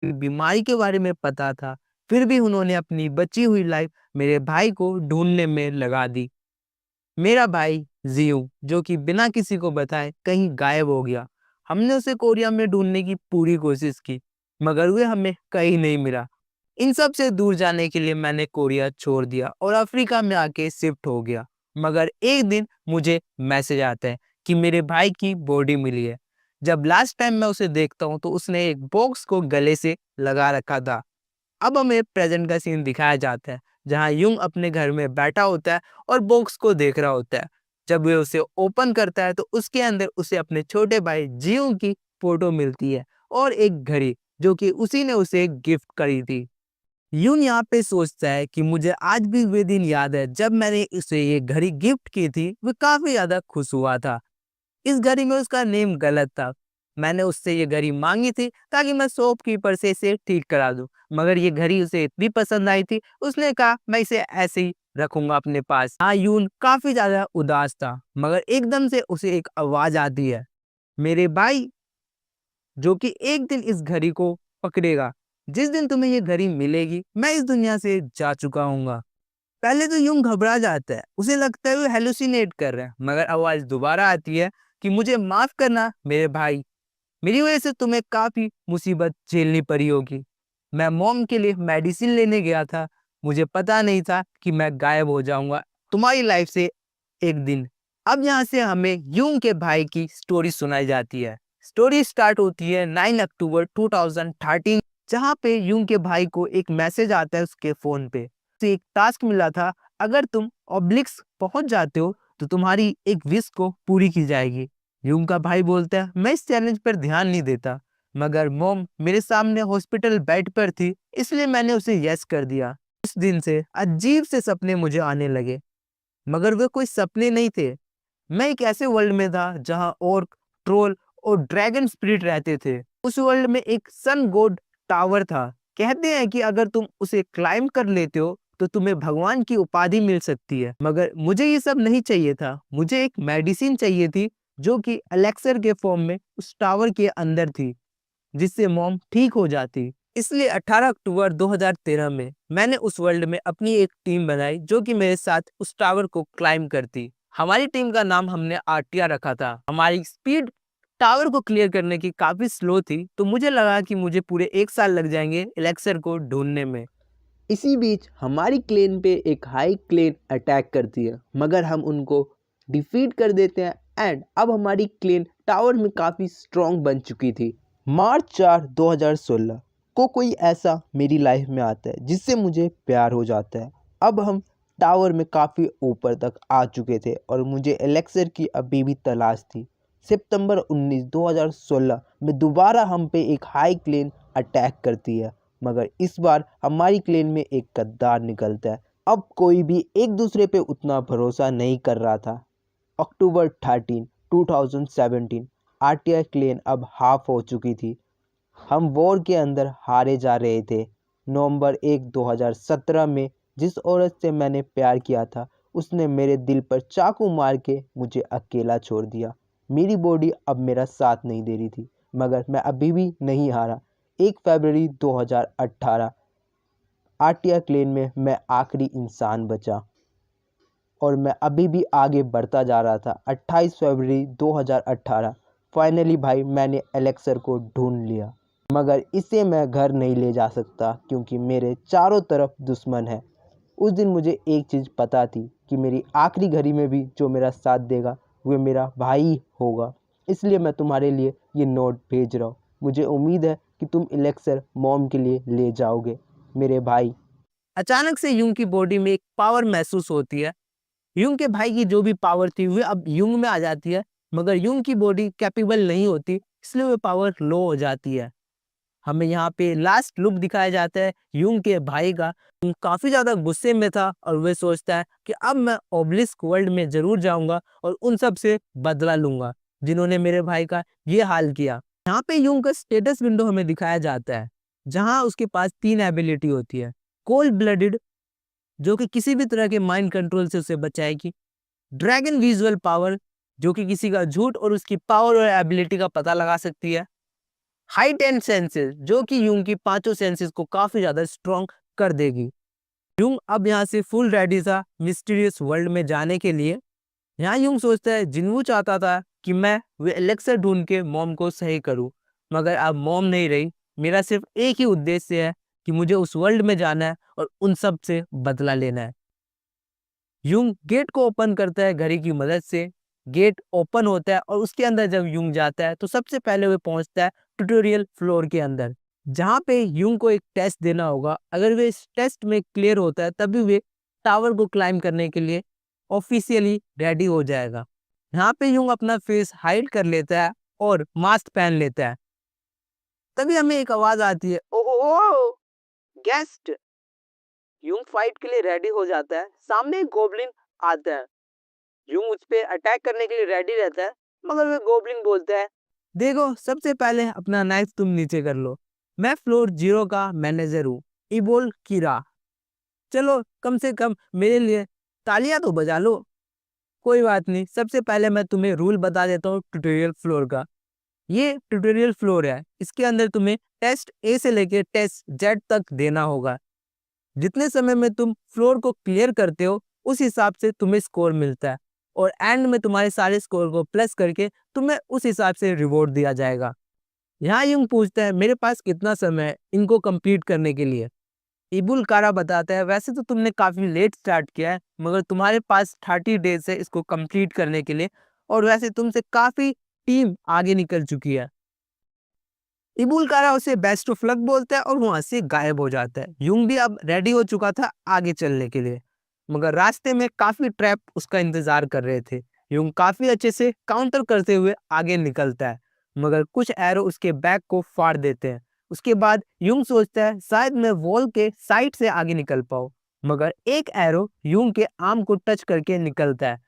बीमारी के बारे में पता था, फिर भी उन्होंने अपनी बची हुई लाइफ मेरे भाई को ढूँढने में लगा दी। मेरा भाई ज़ियू, जो कि बिना किसी को बताए कहीं गायब हो गया। हमने उसे कोरिया में ढूँढने की पूरी कोशिश की, मगर वह हमें कहीं नहीं मिला। इन सब से दूर जाने के लिए मैंने कोरिया छोड़ दिया और अफ्रीका में आके शिफ्ट हो गया। मगर एक दिन मुझे मैसेज आता है कि मेरे भाई की बॉडी मिली है। जब लास्ट टाइम मैं उसे देखता हूँ तो उसने एक बॉक्स को गले से लगा रखा था। अब हमें प्रेजेंट का सीन दिखाया जाता है, जहाँ युंग अपने घर में बैठा होता है और बॉक्स को देख रहा होता है। जब वह उसे ओपन करता है तो उसके अंदर उसे अपने छोटे भाई जियोंग की फोटो मिलती है और एक घड़ी, जो कि उसी ने उसे गिफ्ट करी थी। यून यहाँ पे सोचता है कि मुझे आज भी वे दिन याद है जब मैंने उसे ये घड़ी गिफ्ट की थी। वह काफी ज्यादा खुश हुआ था। इस घड़ी में उसका नेम गलत था। मैंने उससे ये घड़ी मांगी थी ताकि मैं शॉपकीपर से इसे ठीक करा दूं, मगर ये घड़ी उसे इतनी पसंद आई थी, उसने कहा मैं इसे ऐसे ही रखूंगा अपने पास। हाँ, यून काफी ज्यादा उदास था, मगर एकदम से उसे एक आवाज आती है, मेरे भाई, जो कि एक दिन इस घड़ी को पकड़ेगा। जिस दिन तुम्हें ये घड़ी मिलेगी मैं इस दुनिया से जा चुका हूँगा। पहले तो यूं घबरा जाता है, उसे लगता है वो हेलुसिनेट कर रहा है, मगर आवाज दोबारा आती है कि मुझे माफ करना मेरे भाई, मेरी वजह से तुम्हें काफी मुसीबत झेलनी पड़ी होगी। मैं मॉम के लिए मेडिसिन लेने गया था, मुझे पता नहीं था कि मैं गायब हो जाऊंगा तुम्हारी लाइफ से एक दिन। अब यहाँ से हमें यूं के भाई की स्टोरी सुनाई जाती है। स्टोरी स्टार्ट होती है 9 अक्टूबर 2013, जहाँ पे यूं के भाई को एक मैसेज आता है उसके फोन पे। उसे एक टास्क मिला था, अगर तुम ऑब्लिक्स पहुंच जाते हो तो तुम्हारी एक विश को पूरी की जाएगी। यूं का भाई बोलता है मैं इस चैलेंज पर ध्यान नहीं देता, मगर मॉम मेरे सामने हॉस्पिटल बेड पर थी, इसलिए मैंने उसे यस कर दिया। उस दिन से अजीब से सपने मुझे आने लगे, मगर वे कोई सपने नहीं थे। मैं एक ऐसे वर्ल्ड में था जहां ऑर्क, ट्रोल और ड्रैगन स्पिरिट रहते थे। उस वर्ल्ड में एक सन गॉड टावर था। कहते हैं कि अगर तुम उसे क्लाइंब कर लेते हो तो तुम्हें भगवान की उपाधि मिल सकती है। मगर मुझे ये सब नहीं चाहिए था, मुझे एक मेडिसिन चाहिए थी, जो कि एलेक्सर के फॉर्म में उस टावर के अंदर थी, जिससे मॉम ठीक हो जाती। इसलिए 18 अक्टूबर 2013 में मैंने उस वर्ल्ड में अपनी एक टीम बनाई, जो कि मेरे साथ उस टावर को क्लाइंब करती। हमारी टीम का नाम हमने आर्टिया रखा था। हमारी स्पीड टावर को क्लियर करने की काफी स्लो थी, तो मुझे लगा कि मुझे पूरे 1 साल लग जाएंगे एलेक्सर को ढूंढने में। इसी बीच हमारी क्लेन पे एक हाई क्लेन अटैक करती है, मगर हम उनको डिफीट कर देते हैं एंड अब हमारी क्लेन टावर में काफ़ी स्ट्रॉन्ग बन चुकी थी। मार्च 4 2016 को कोई ऐसा मेरी लाइफ में आता है जिससे मुझे प्यार हो जाता है। अब हम टावर में काफ़ी ऊपर तक आ चुके थे और मुझे एलेक्सर की अभी भी तलाश थी। सितंबर 19 2016 में दोबारा हम पे एक हाई क्लेन अटैक करती है, मगर इस बार हमारी क्लेन में एक गद्दार निकलता है। अब कोई भी एक दूसरे पे उतना भरोसा नहीं कर रहा था। अक्टूबर 13 2017 आरटीआई क्लेन अब हाफ हो चुकी थी। हम वॉर के अंदर हारे जा रहे थे। नवंबर 1 2017 में जिस औरत से मैंने प्यार किया था, उसने मेरे दिल पर चाकू मार के मुझे अकेला छोड़ दिया। मेरी बॉडी अब मेरा साथ नहीं दे रही थी, मगर मैं अभी भी नहीं हारा। 1 फरवरी 2018 आर्टिया क्लेन में मैं आखिरी इंसान बचा और मैं अभी भी आगे बढ़ता जा रहा था। 28 फरवरी 2018 फाइनली भाई मैंने एलेक्सर को ढूंढ लिया, मगर इसे मैं घर नहीं ले जा सकता क्योंकि मेरे चारों तरफ दुश्मन है। उस दिन मुझे एक चीज़ पता थी कि मेरी आखिरी घड़ी में भी जो मेरा साथ देगा वो मेरा भाई होगा। इसलिए मैं तुम्हारे लिए ये नोट भेज रहा हूँ। मुझे उम्मीद है कि तुम एलेक्सर मॉम के लिए ले जाओगे मेरे भाई। अचानक से यूं की बॉडी में एक पावर महसूस होती है। यूं के भाई की जो भी पावर थी वह अब यूं में आ जाती है, मगर यूं की बॉडी कैपेबल नहीं होती, इसलिए वह पावर लो हो जाती है। हमें यहाँ पे लास्ट लुक दिखाया जाता है यूं के भाई का। काफी ज्यादा गुस्से में था और वह सोचता है कि अब मैं ओब्लिस्क वर्ल्ड में जरूर जाऊंगा और उन सब से बदला लूंगा जिन्होंने मेरे भाई का ये हाल किया। यहाँ पे यूं का स्टेटस विंडो हमें दिखाया जाता है, जहाँ उसके पास 3 एबिलिटी होती है। कोल्ड ब्लडेड, जो कि किसी भी तरह के माइंड कंट्रोल से उसे बचाएगी। ड्रैगन विजुअल पावर, जो कि किसी का झूठ और उसकी पावर और एबिलिटी का पता लगा सकती है। हाइटेंड सेंसेस जो कि यूंग की पांचों सेंसेस को काफी ज्यादा स्ट्रॉन्ग कर देगी। यूंग अब यहाँ से फुल रेडी था मिस्टीरियस वर्ल्ड में जाने के लिए। यहाँ यूंग सोचता है जिन्वू चाहता था कि मैं वे एलेक्सर ढूंढ के मॉम को सही करूं, मगर अब मॉम नहीं रही। मेरा सिर्फ एक ही उद्देश्य है कि मुझे उस वर्ल्ड में जाना है और उन सब से बदला लेना है। यूंग गेट को ओपन करता है घड़ी की मदद से। गेट ओपन होता है और उसके अंदर जब यूंग जाता है तो सबसे पहले वो पहुंचता है ट्यूटोरियल फ्लोर के अंदर, जहां पे यूंग को एक टेस्ट देना होगा। अगर वे इस टेस्ट में क्लियर होता है तभी वे टावर को क्लाइम करने के लिए ऑफिशियली रेडी हो जाएगा। यहाँ पे यूंग अपना फेस हाइड कर लेता है और मास्क पहन लेता है। तभी हमें एक आवाज आती है, ओहो गेस्ट। यूंग फाइट के लिए रेडी हो जाता है। सामने एक गोब्लिन आता है। यूंग उस पे अटैक करने के लिए रेडी रहता है, मगर वे गोब्लिन बोलता है, देखो सबसे पहले अपना नाइफ तुम नीचे कर लो। मैं फ्लोर 0 का मैनेजर हूँ, इबोल कीरा। चलो कम से कम मेरे लिए तालियां तो बजा लो। कोई बात नहीं, सबसे पहले मैं तुम्हें रूल बता देता हूँ ट्यूटोरियल फ्लोर का। ये ट्यूटोरियल फ्लोर है, इसके अंदर तुम्हें टेस्ट ए से लेकर टेस्ट जेड तक देना होगा। जितने समय में तुम फ्लोर को क्लियर करते हो उस हिसाब से तुम्हें स्कोर मिलता है, और एंड में तुम्हारे सारे स्कोर को प्लस करके तुम्हें उस हिसाब से रिवॉर्ड दिया जाएगा। यहाँ यूं पूछता है मेरे पास कितना समय है इनको कंप्लीट करने के लिए। इबुल कारा बताता है वैसे तो तुमने काफी लेट स्टार्ट किया है, मगर तुम्हारे पास 30 डेज है इसको कंप्लीट करने के लिए, और वैसे तुमसे काफी टीम आगे निकल चुकी है। इबुल कारा उसे बेस्ट ऑफ लक बोलता है और वहां से गायब हो जाता है। यूंग भी अब रेडी हो चुका था आगे चलने के लिए, मगर रास्ते में काफी ट्रैप उसका इंतजार कर रहे थे। यूंग काफी अच्छे से काउंटर करते हुए आगे निकलता है, मगर कुछ एरो उसके बैक को फाड़ देते हैं। उसके बाद यूंग सोचता है शायद मैं वॉल के साइड से आगे निकल पाऊं, मगर एक एरो यूंग के आर्म को टच करके निकलता है।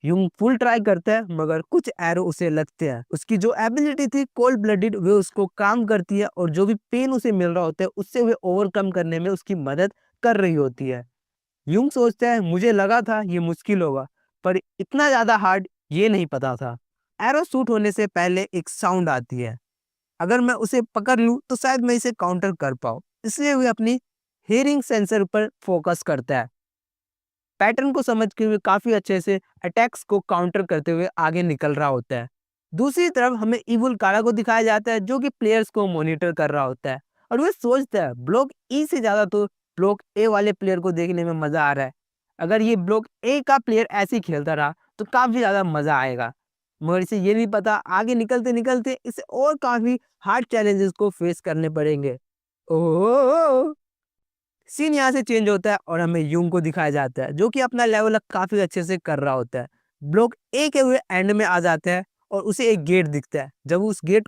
यूं फुल ट्राई करता है मगर कुछ एरो उसे लगते हैं। उसकी जो एबिलिटी थी कोल्ड ब्लडेड वे उसको काम करती है, और जो भी पेन उसे मिल रहा होता है उससे वे ओवरकम करने में उसकी मदद कर रही होती है। यूं सोचता है मुझे लगा था ये मुश्किल होगा, पर इतना ज्यादा हार्ड ये नहीं पता था। एरो शूट होने से पहले एक साउंड आती है। अगर मैं उसे पकड़ लूं तो शायद मैं इसे काउंटर कर पाऊं, इसलिए वे अपनी हियरिंग सेंसर पर फोकस करता है। पैटर्न को समझ के हुए काफी अच्छे से अटैक्स को काउंटर करते हुए आगे निकल रहा होता है। दूसरी तरफ हमें इवुल कारा को दिखाया जाता है जो कि प्लेयर्स को मॉनिटर कर रहा होता है, और वह सोचता है ब्लॉक ई से ज्यादा तो ब्लॉक ए वाले प्लेयर को देखने में मजा आ रहा है। अगर ये ब्लॉक ए का प्लेयर ऐसे ही खेलता रहा तो काफी ज्यादा मजा आएगा, मगर इसे ये नहीं पता आगे निकलते निकलते इसे और काफी हार्ड चैलेंजेस को फेस करने पड़ेंगे। ओह, सीन यहाँ से चेंज होता है और हमें यूंग को दिखाया जाता है जो कि अपना लेवल अप काफी अच्छे से कर रहा होता है। ब्लॉक ए के हुए एंड में आ जाते हैं और उसे एक गेट दिखता है। जब वो उस गेट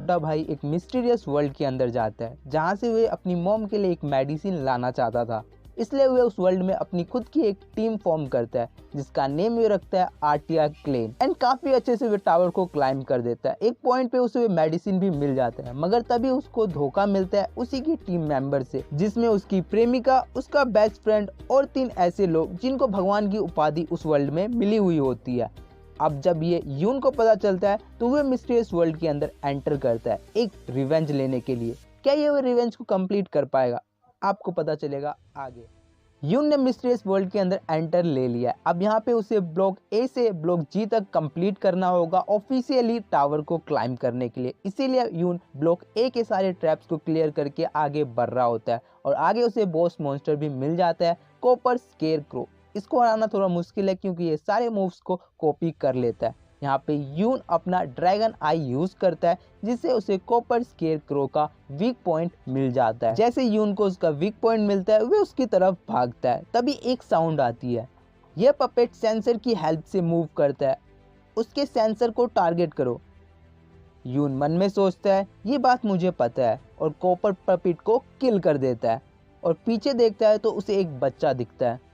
छोटा भाई एक मिस्टीरियस वर्ल्ड के अंदर जाता है जहाँ से वह अपनी मॉम के लिए एक मेडिसिन लाना चाहता था। इसलिए वह उस वर्ल्ड में अपनी खुद की एक टीम फॉर्म करता है जिसका नेम वह रखता है आर्टिया क्लेन एंड काफी अच्छे से वह टावर को क्लाइंब कर देता है। एक पॉइंट पे उसे मेडिसिन भी मिल जाता है, मगर तभी उसको धोखा मिलता है उसी की टीम मेंबर से, जिसमें उसकी प्रेमिका, उसका बेस्ट फ्रेंड और 3 ऐसे लोग जिनको भगवान की उपाधि उस वर्ल्ड में मिली हुई होती है। अब जब ये यून को पता चलता है तो वह मिस्टीरियस वर्ल्ड के अंदर एंटर करता है एक रिवेंज लेने के लिए। क्या ये वो रिवेंज को कंप्लीट कर पाएगा, आपको पता चलेगा आगे। यून ने मिस्टीरियस वर्ल्ड के अंदर एंटर ले लिया। अब यहाँ पे उसे ब्लॉक ए से ब्लॉक जी तक कंप्लीट करना होगा ऑफिशियली टावर को क्लाइंब करने के लिए। इसीलिए यून ब्लॉक ए के सारे ट्रैप्स को क्लियर करके आगे बढ़ रहा होता है और आगे उसे बॉस मॉन्स्टर भी मिल जाता है, कॉपर स्केरक्रो। इसको हराना थोड़ा मुश्किल है क्योंकि ये सारे मूव्स को कॉपी कर लेता है। यहाँ पे यून अपना ड्रैगन आई यूज करता है जिससे उसे कॉपर स्केरक्रो का वीक पॉइंट मिल जाता है। जैसे यून को उसका वीक पॉइंट मिलता है वह उसकी तरफ भागता है, तभी एक साउंड आती है। यह पपेट सेंसर की हेल्प से मूव करता है, उसके सेंसर को टारगेट करो। यून मन में सोचता है ये बात मुझे पता है और कॉपर पपेट को किल कर देता है और पीछे देखता है तो उसे एक बच्चा दिखता है।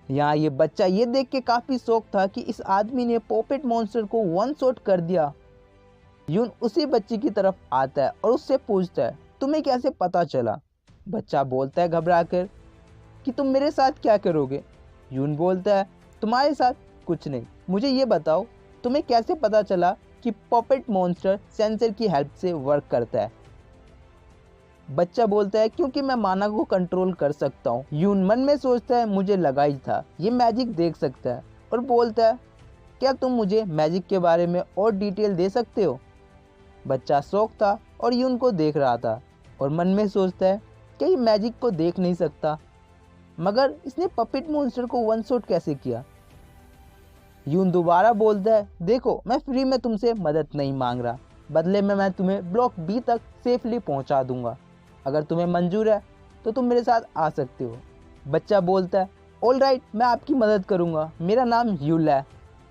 यहाँ ये बच्चा ये देख के काफी शौक था कि इस आदमी ने पॉपेट मॉन्स्टर को 1 शॉट कर दिया। यून उसी बच्चे की तरफ आता है और उससे पूछता है तुम्हें कैसे पता चला। बच्चा बोलता है घबरा कर कि तुम मेरे साथ क्या करोगे। यून बोलता है तुम्हारे साथ कुछ नहीं, मुझे ये बताओ तुम्हें कैसे पता चला कि पॉपेट मॉन्स्टर सेंसर की हेल्प से वर्क करता है। बच्चा बोलता है क्योंकि मैं माना को कंट्रोल कर सकता हूँ। यून मन में सोचता है मुझे लगा ही था ये मैजिक देख सकता है और बोलता है क्या तुम मुझे मैजिक के बारे में और डिटेल दे सकते हो। बच्चा शौक था और यून को देख रहा था और मन में सोचता है कि ये मैजिक को देख नहीं सकता, मगर इसने पपेट मॉन्स्टर को 1 शॉट कैसे किया। यून दोबारा बोलता है देखो मैं फ्री में तुमसे मदद नहीं मांग रहा, बदले में मैं तुम्हें ब्लॉक बी तक सेफली पहुंचा दूंगा। अगर तुम्हें मंजूर है तो तुम मेरे साथ आ सकते हो। बच्चा बोलता है ऑल राइट, मैं आपकी मदद करूंगा, मेरा नाम यूल है।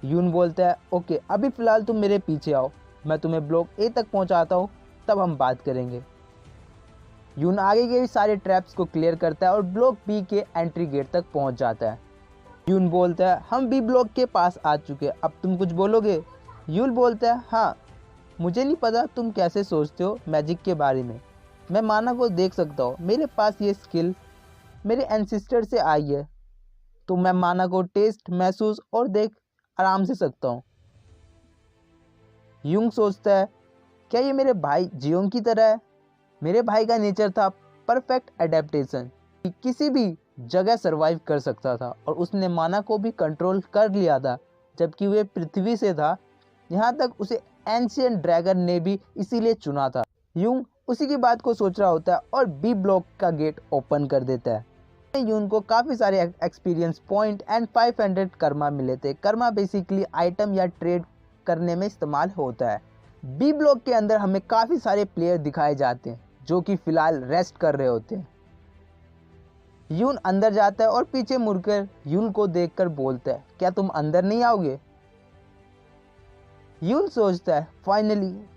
यून बोलता है ओके, अभी फ़िलहाल तुम मेरे पीछे आओ, मैं तुम्हें ब्लॉक ए तक पहुंचाता हूँ, तब हम बात करेंगे। यून आगे के सारे ट्रैप्स को क्लियर करता है और ब्लॉक बी के एंट्री गेट तक पहुंच जाता है। यून बोलता है हम बी ब्लॉक के पास आ चुके, अब तुम कुछ बोलोगे। यूल बोलता है हाँ, मुझे नहीं पता तुम कैसे सोचते हो मैजिक के बारे में, मैं माना को देख सकता हूँ, मेरे पास ये स्किल मेरे एंसिस्टर से आई है, तो मैं माना को टेस्ट, महसूस और देख आराम से सकता हूँ। यूंग सोचता है क्या ये मेरे भाई जियोंग की तरह है। मेरे भाई का नेचर था परफेक्ट एडेप्टेशन, किसी भी जगह सरवाइव कर सकता था और उसने माना को भी कंट्रोल कर लिया था जबकि वह पृथ्वी से था। यहाँ तक उसे एंशियंट ड्रैगन ने भी इसीलिए चुना था। यूंग उसी की बात को सोच रहा होता है और बी ब्लॉक का गेट ओपन कर देता है। यूंग को काफ़ी सारे एक्सपीरियंस पॉइंट एंड 500 कर्मा मिले थे। कर्मा बेसिकली आइटम या ट्रेड करने में इस्तेमाल होता है। बी ब्लॉक के अंदर हमें काफ़ी सारे प्लेयर दिखाए जाते हैं जो कि फ़िलहाल रेस्ट कर रहे होते हैं। यून अंदर जाता है और पीछे मुड़कर यून को देखकर बोलता है क्या तुम अंदर नहीं आओगे। यून सोचता है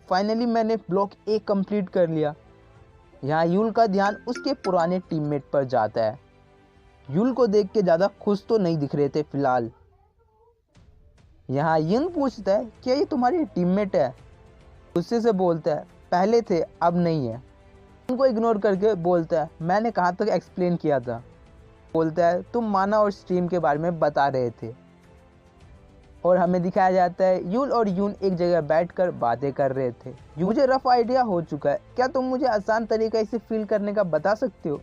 फाइनली मैंने ब्लॉक ए कंप्लीट कर लिया। यहाँ यून का ध्यान उसके पुराने टीममेट पर जाता है। यून को देख के ज़्यादा खुश तो नहीं दिख रहे थे फिलहाल। यहाँ यून पूछता है क्या ये तुम्हारी टीममेट है। गुस्से से बोलता है पहले थे अब नहीं है। उनको इग्नोर करके बोलता है मैंने कहाँ तक एक्सप्लेन किया था। बोलता है तुम माना और स्ट्रीम के बारे में बता रहे थे और हमें दिखाया जाता है यूल और यून एक जगह बैठकर बातें कर रहे थे। मुझे रफ आइडिया हो चुका है, क्या तुम मुझे आसान तरीका इसे फील करने का बता सकते हो।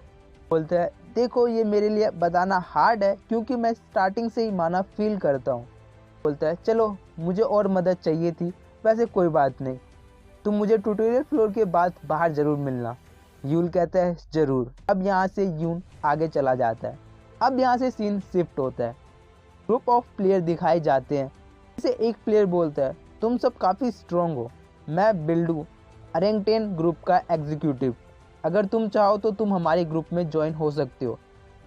बोलता है देखो ये मेरे लिए बताना हार्ड है क्योंकि मैं स्टार्टिंग से ही माना फील करता हूँ। बोलता है चलो मुझे और मदद चाहिए थी, वैसे कोई बात नहीं, तुम मुझे ट्यूटोरियल फ्लोर के बाद बाहर ज़रूर मिलना। यूल कहता है ज़रूर। अब यहाँ से यून आगे चला जाता है। अब यहाँ से सीन शिफ्ट होता है। ग्रुप ऑफ प्लेयर दिखाए जाते हैं। इसे एक प्लेयर बोलता है तुम सब काफ़ी स्ट्रॉन्ग हो, मैं बिल्डू अरेंगटेन ग्रुप का एग्जीक्यूटिव, अगर तुम चाहो तो तुम हमारे ग्रुप में ज्वाइन हो सकते हो।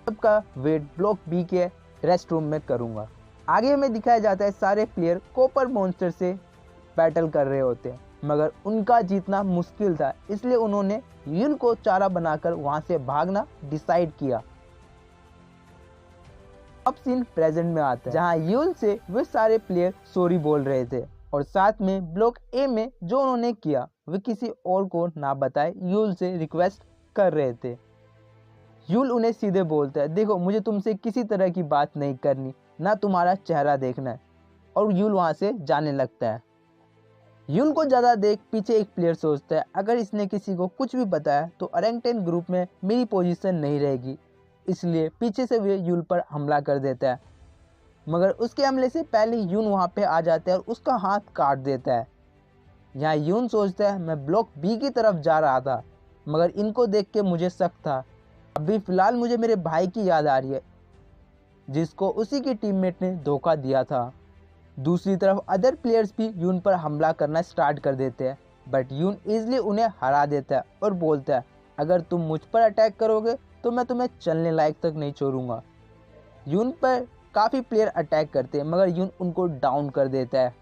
सबका वेट ब्लॉक बी के रेस्ट रूम में करूँगा। आगे हमें दिखाया जाता है सारे प्लेयर कॉपर मॉन्स्टर से बैटल कर रहे होते हैं। मगर उनका जीतना मुश्किल था, इसलिए उन्होंने यूल को चारा बनाकर वहां से भागना डिसाइड किया। अब सीन प्रेजेंट में आता है, जहां यूल से वे सारे प्लेयर सॉरी बोल रहे थे और साथ में ब्लॉक ए में जो उन्होंने किया वे किसी और को ना बताए यूल से रिक्वेस्ट कर रहे थे। यूल उन्हें सीधे बोलता है, देखो मुझे तुमसे किसी तरह की बात नहीं करनी, ना तुम्हारा चेहरा देखना है, और यूल वहां से जाने लगता है। यूल को ज़्यादा देख पीछे एक प्लेयर सोचता है, अगर इसने किसी को कुछ भी बताया तो ओरेंगटन ग्रुप में मेरी पोजीशन नहीं रहेगी, इसलिए पीछे से वे यूल पर हमला कर देता है। मगर उसके हमले से पहले यून वहाँ पे आ जाता है और उसका हाथ काट देता है। यहाँ यून सोचता है, मैं ब्लॉक बी की तरफ जा रहा था, मगर इनको देख के मुझे शक था। अभी फ़िलहाल मुझे मेरे भाई की याद आ रही है, जिसको उसी की टीममेट ने धोखा दिया था। दूसरी तरफ अदर प्लेयर्स भी यून पर हमला करना स्टार्ट कर देते हैं, बट यून ईजिली उन्हें हरा देता है और बोलता है, अगर तुम मुझ पर अटैक करोगे तो मैं तुम्हें चलने लायक तक नहीं छोड़ूंगा। यून पर काफ़ी प्लेयर अटैक करते हैं, मगर यून उनको डाउन कर देता है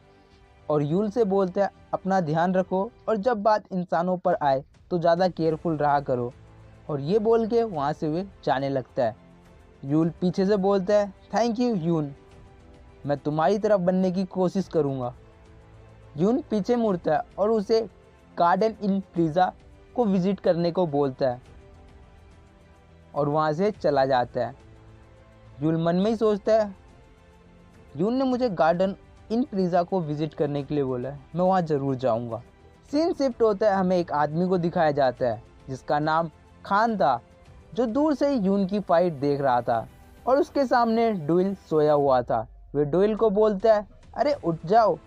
और यूल से बोलता है, अपना ध्यान रखो और जब बात इंसानों पर आए तो ज़्यादा केयरफुल रहा करो, और ये बोल के वहाँ से वे जाने लगता है। यूल पीछे से बोलता है, थैंक यू यून, मैं तुम्हारी तरफ बनने की कोशिश करूँगा। यून पीछे मुड़ता है और उसे गार्डन इन प्लीज़ा को विजिट करने को बोलता है और वहाँ से चला जाता है। यूल मन में ही सोचता है, यून ने मुझे गार्डन इन प्लीज़ा को विजिट करने के लिए बोला है, मैं वहाँ ज़रूर जाऊँगा। सीन शिफ्ट होता है, हमें एक आदमी को दिखाया जाता है जिसका नाम खान था, जो दूर से यून की फाइट देख रहा था और उसके सामने डुइल सोया हुआ था। वे डुइल को बोलता है, अरे उठ जाओ।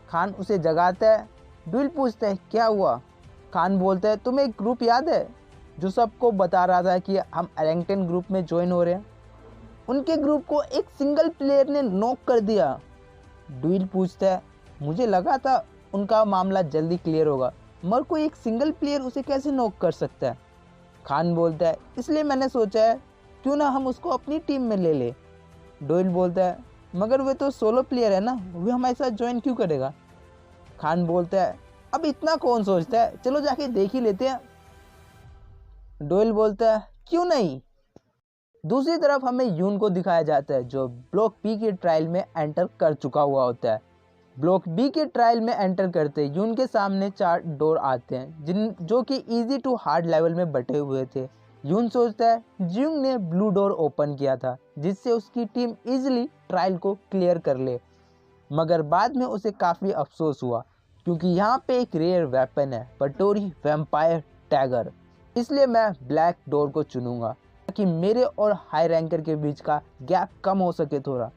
खान उसे जगाता है। डुइल पूछता है, क्या हुआ? खान बोलता है, तुम्हें एक ग्रुप याद है जो सबको बता रहा था कि हम ओरेंगटन ग्रुप में ज्वाइन हो रहे हैं? उनके ग्रुप को एक सिंगल प्लेयर ने नॉक कर दिया। डुइल पूछता है, मुझे लगा था उनका मामला जल्दी क्लियर होगा, मगर कोई एक सिंगल प्लेयर उसे कैसे नॉक कर सकता है? खान बोलता है, इसलिए मैंने सोचा है क्यों ना हम उसको अपनी टीम में ले ले। डुइल बोलता है, मगर वे तो सोलो प्लेयर है ना, वे हमारे साथ ज्वाइन क्यों करेगा? खान बोलता है, अब इतना कौन सोचता है, चलो जाके देख ही लेते हैं। डुइल बोलता है, क्यों नहीं। दूसरी तरफ हमें यून को दिखाया जाता है, जो ब्लॉक बी के ट्रायल में एंटर कर चुका हुआ होता है। ब्लॉक बी के ट्रायल में एंटर करते यून के सामने 4 डोर आते हैं, जो कि इजी टू हार्ड लेवल में बटे हुए थे। यून सोचता है जिंग ने ब्लू डोर ओपन किया था, जिससे उसकी टीम इजीली ट्रायल को क्लियर कर ले, मगर बाद में उसे काफ़ी अफसोस हुआ क्योंकि यहाँ पे एक रेयर वेपन है, पटोरी वैम्पायर टैगर। इसलिए मैं ब्लैक डोर को चुनूंगा ताकि मेरे और हाई रैंकर के बीच का गैप कम हो सके थोड़ा।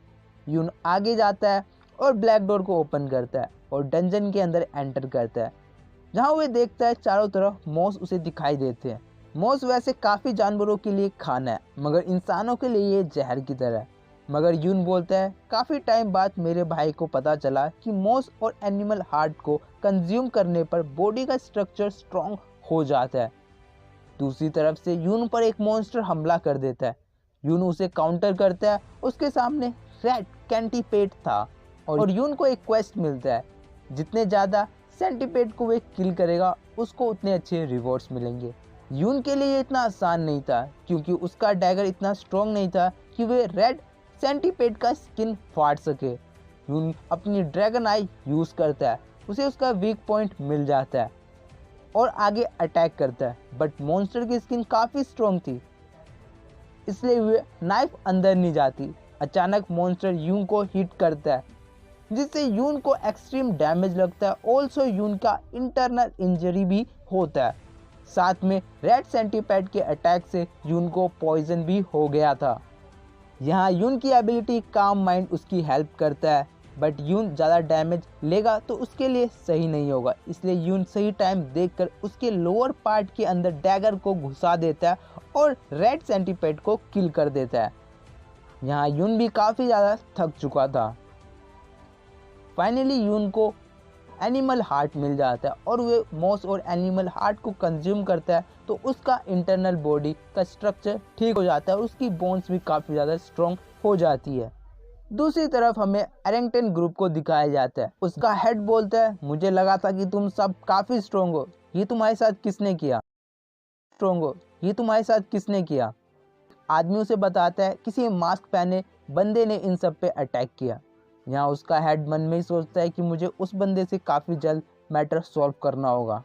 यून आगे जाता है और ब्लैक डोर को ओपन करता है और डंजन के अंदर एंटर करता है, जहाँ वह देखता है चारों तरफ मॉस उसे दिखाई देते हैं। मॉस वैसे काफ़ी जानवरों के लिए खाना है, मगर इंसानों के लिए ये जहर की तरह है। मगर यून बोलता है, काफ़ी टाइम बाद मेरे भाई को पता चला कि मॉस और एनिमल हार्ट को कंज्यूम करने पर बॉडी का स्ट्रक्चर स्ट्रॉन्ग हो जाता है। दूसरी तरफ से यून पर एक मॉन्स्टर हमला कर देता है। यून उसे काउंटर करता है। उसके सामने रेड कैंटीपेड था और यून को एक क्वेस्ट मिलता है, जितने ज़्यादा सेंटीपेड को वे किल करेगा उसको उतने अच्छे रिवॉर्ड्स मिलेंगे। यून के लिए ये इतना आसान नहीं था क्योंकि उसका डैगर इतना स्ट्रॉन्ग नहीं था कि वे रेड सेंटीपेड का स्किन फाड़ सके। यून अपनी ड्रैगन आई यूज़ करता है, उसे उसका वीक पॉइंट मिल जाता है और आगे अटैक करता है, बट मॉन्स्टर की स्किन काफ़ी स्ट्रॉन्ग थी, इसलिए वे नाइफ अंदर नहीं जाती। अचानक मॉन्स्टर यून को हिट करता है, जिससे यून को एक्सट्रीम डैमेज लगता है। ऑल्सो यून का इंटरनल इंजरी भी होता है। साथ में रेड सेंटीपेड के अटैक से यून को पॉइजन भी हो गया था। यहाँ यून की एबिलिटी काम माइंड उसकी हेल्प करता है, बट यून ज़्यादा डैमेज लेगा तो उसके लिए सही नहीं होगा, इसलिए यून सही टाइम देखकर उसके लोअर पार्ट के अंदर डैगर को घुसा देता है और रेड सेंटीपेड को किल कर देता है। यहाँ यून भी काफ़ी ज़्यादा थक चुका था। फाइनली यून को एनिमल हार्ट मिल जाता है और वे मॉस और एनिमल हार्ट को कंज्यूम करता है, तो उसका इंटरनल बॉडी का स्ट्रक्चर ठीक हो जाता है और उसकी बोन्स भी काफ़ी ज़्यादा स्ट्रॉन्ग हो जाती है। दूसरी तरफ हमें एरेंगटन ग्रुप को दिखाया जाता है। उसका हेड बोलता है, मुझे लगा था कि तुम सब काफ़ी स्ट्रोंग हो, ये तुम्हारे साथ किसने किया? ये तुम्हारे साथ किसने किया? आदमी उसे बताता है, किसी मास्क पहने बंदे ने इन सब पे अटैक किया। यहाँ उसका हेड मन में ही सोचता है कि मुझे उस बंदे से काफ़ी जल्द मैटर सॉल्व करना होगा।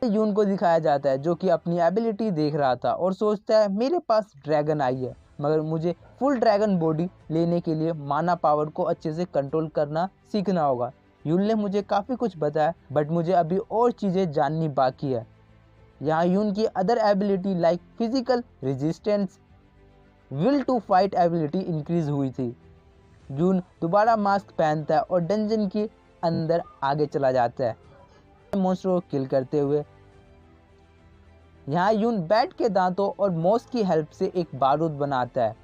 यून को दिखाया जाता है जो कि अपनी एबिलिटी देख रहा था और सोचता है, मेरे पास ड्रैगन आई है, मगर मुझे फुल ड्रैगन बॉडी लेने के लिए माना पावर को अच्छे से कंट्रोल करना सीखना होगा। यून ने मुझे काफ़ी कुछ बताया, बट मुझे अभी और चीज़ें जाननी बाकी है। यहाँ यून की other ability like physical resistance, will to fight ability increase हुई थी। यून दोबारा मास्क पहनता है और डंजन के अंदर आगे चला जाता है मॉन्स्टर को किल करते हुए। यहाँ यून बैट के दांतों और मॉस की हेल्प से एक बारूद बनाता है।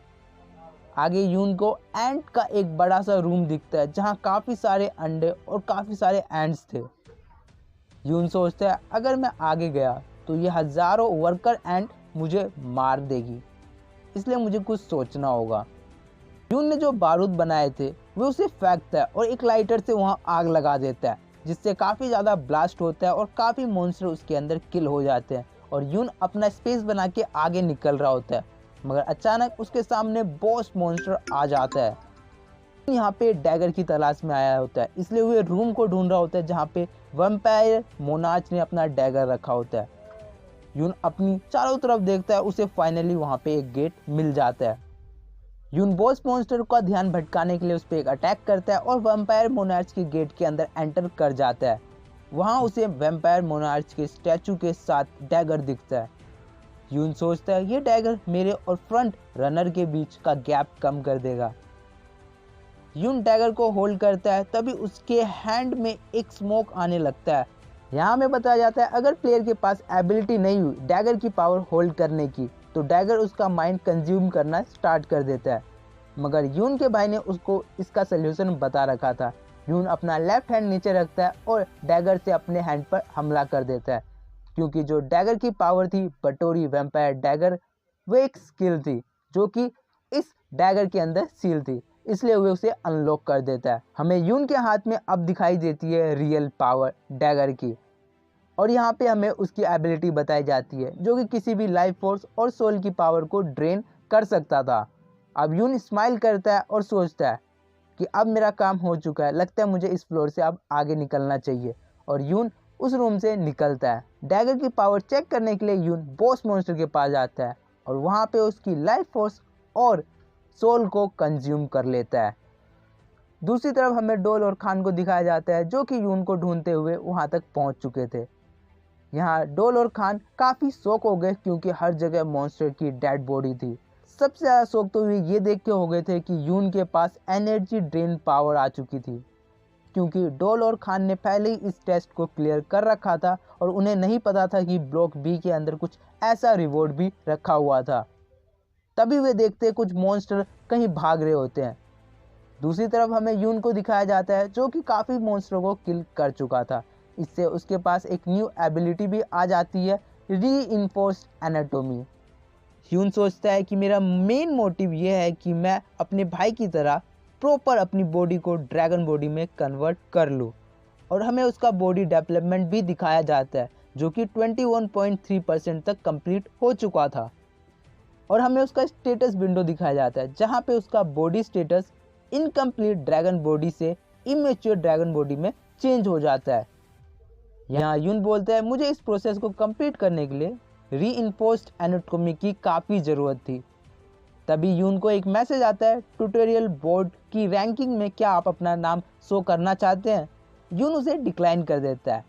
आगे यून को एंट का एक बड़ा सा रूम दिखता है जहाँ काफ़ी सारे अंडे और काफ़ी सारे एंट्स थे। यून सोचता है, अगर मैं आगे गया तो ये हज़ारों वर्कर एंट मुझे मार देगी, इसलिए मुझे कुछ सोचना होगा। यून ने जो बारूद बनाए थे वो उसे फेंकता है और एक लाइटर से वहाँ आग लगा देता है, जिससे काफ़ी ज़्यादा ब्लास्ट होता है और काफ़ी मॉन्स्टर उसके अंदर किल हो जाते हैं। और यून अपना स्पेस बना के आगे निकल रहा होता है, मगर अचानक उसके सामने बॉस मॉन्स्टर आ जाता है। यहाँ पे डैगर की तलाश में आया होता है, इसलिए वो रूम को ढूंढ रहा होता है जहाँ पे वैम्पायर मोनार्च ने अपना डैगर रखा होता है। यून अपनी चारों तरफ देखता है, उसे फाइनली वहाँ पे एक गेट मिल जाता है। यून बॉस मॉन्स्टर का ध्यान भटकाने के लिए उस पर एक अटैक करता है और वैम्पायर मोनार्च के गेट के अंदर एंटर कर जाता है। वहाँ उसे वैम्पायर मोनार्च के स्टैचू के साथ डैगर दिखता है। यून सोचता है, ये डैगर मेरे और फ्रंट रनर के बीच का गैप कम कर देगा। यून डैगर को होल्ड करता है, तभी उसके हैंड में एक स्मोक आने लगता है। यहाँ में बताया जाता है, अगर प्लेयर के पास एबिलिटी नहीं हुई डैगर की पावर होल्ड करने की, तो डैगर उसका माइंड कंज्यूम करना स्टार्ट कर देता है। मगर यून के भाई ने उसको इसका सल्यूशन बता रखा था। यून अपना लेफ्ट हैंड नीचे रखता है और डैगर से अपने हैंड पर हमला कर देता है, क्योंकि जो डैगर की पावर थी बटोरी वैम्पायर डैगर, वो एक स्किल थी जो कि इस डैगर के अंदर सील थी, इसलिए वो उसे अनलॉक कर देता है। हमें यून के हाथ में अब दिखाई देती है रियल पावर डैगर की, और यहाँ पे हमें उसकी एबिलिटी बताई जाती है जो कि किसी भी लाइफ फोर्स और सोल की पावर को ड्रेन कर सकता था। अब यून स्माइल करता है और सोचता है कि अब मेरा काम हो चुका है, लगता है मुझे इस फ्लोर से अब आगे निकलना चाहिए। और यून उस रूम से निकलता है। डैगर की पावर चेक करने के लिए यून बॉस मॉन्स्टर के पास जाता है और वहाँ पे उसकी लाइफ फोर्स और सोल को कंज्यूम कर लेता है। दूसरी तरफ हमें डोल और खान को दिखाया जाता है जो कि यून को ढूंढते हुए वहाँ तक पहुँच चुके थे। यहाँ डोल और खान काफ़ी शॉक हो गए क्योंकि हर जगह मॉन्स्टर की डेड बॉडी थी। सबसे ज़्यादा शौक तो ये देख के हो गए थे कि यून के पास एनर्जी ड्रेन पावर आ चुकी थी, क्योंकि डोल और खान ने पहले ही इस टेस्ट को क्लियर कर रखा था और उन्हें नहीं पता था कि ब्लॉक बी के अंदर कुछ ऐसा रिवॉर्ड भी रखा हुआ था। तभी वे देखते कुछ मॉन्स्टर कहीं भाग रहे होते हैं। दूसरी तरफ हमें यून को दिखाया जाता है जो कि काफ़ी मॉन्स्टरों को किल कर चुका था। इससे उसके पास एक न्यू एबिलिटी भी आ जाती है, रीइंफोर्स्ड एनाटॉमी। यून सोचता है कि मेरा मेन मोटिव ये है कि मैं अपने भाई की तरह प्रॉपर अपनी बॉडी को ड्रैगन बॉडी में कन्वर्ट कर लूँ। और हमें उसका बॉडी डेवलपमेंट भी दिखाया जाता है जो कि 21.3% तक कंप्लीट हो चुका था। और हमें उसका स्टेटस विंडो दिखाया जाता है जहाँ पे उसका body status incomplete dragon body से इमेच्योर ड्रैगन बॉडी में चेंज हो जाता है। यहाँ यून बोलता है, मुझे इस प्रोसेस को कंप्लीट करने के लिए रीइंफोर्स्ड एनाटॉमी की काफ़ी ज़रूरत थी। तभी यून को एक मैसेज आता है, ट्यूटोरियल बोर्ड की रैंकिंग में क्या आप अपना नाम शो करना चाहते हैं? यून उसे डिक्लाइन कर देता है,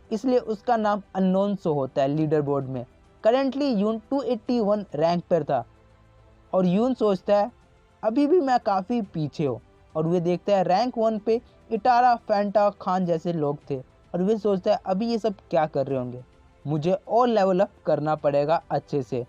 इसलिए उसका नाम अननोन शो होता है लीडर बोर्ड में। करेंटली यून 281 रैंक पर था और यून सोचता है अभी भी मैं काफ़ी पीछे हूँ। और वे देखता है रैंक 1 पे इटारा, फैंटा, खान जैसे लोग थे और वे सोचता है अभी ये सब क्या कर रहे होंगे, मुझे और लेवल अप करना पड़ेगा अच्छे से।